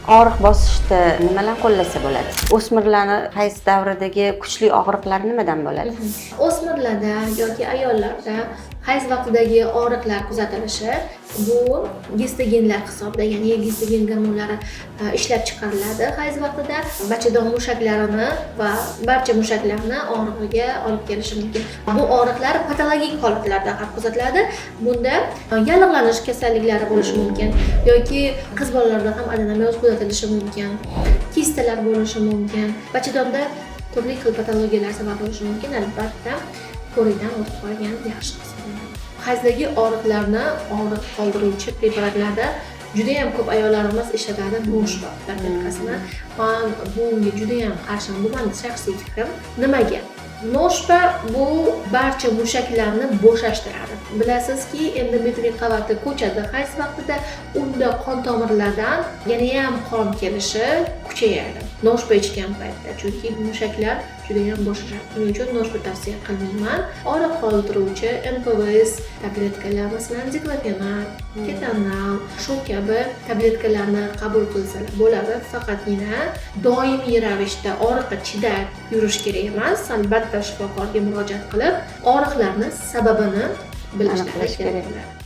Og'riq bosishda nimalar qo'llasa bo'ladi? O'smirlarni qaysi davridagi kuchli og'riqlar nimadan bo'ladi? O'smirlarda yoki ayollarda hayz vaqtidagi og'riqlar kuzatilishi bu gestagenlar hisobida, ya'ni gestagen gormonlari ishlab chiqariladi hayz vaqtida bachadon mushaklarini va barcha mushaklarni og'rig'iga olib kelishi mumkin. Bu og'riqlar patologik holatlarda ham kuzatiladi. Bunda yallig'lanish kasalliklari bo'lishi mumkin yoki qiz bolalarda ham adenomioz kuzatilishi mumkin. Kistalar bo'lishi mumkin. Bachadonda turli xil patologiyalar sabab bo'lishi mumkin. Albatta, ko'rikdan o'tib qolgan yaxshi hisoblanadi. Hayzdagi og'riqlarni og'riq qoldiruvchi preparatlarda juda ham ko'p ayollarimiz ishlatadi noshpa tabletkasini. Men bunga juda ham qarshiman. Bu mening shaxsiy fikrim. Nimaga? Noshpa bu barcha mushaklarni bo'shashtiradi. Bilasizki, endometriy qavati ko'chadi hayz vaqtida, unda qon tomirlardan yana ham qon kelishi kuchayadi. Noshpa ichgan paytda, chunki mushaklar juda ham bo'shashadi. Shuning uchun noshpa tavsiya qilmayman. Og'riq qoldiruvchi NPVS tabletkalar, masalan, diklofenak, ketanal, shu kabi tabletkalarni qabul qilsalar bo'ladi. Faqatgina doimiy ravishda og'riqqa chidab yurish kerak emas. Albatta shifokorga murojaat qilib, og'riqlarning sababini bilishlari kerak.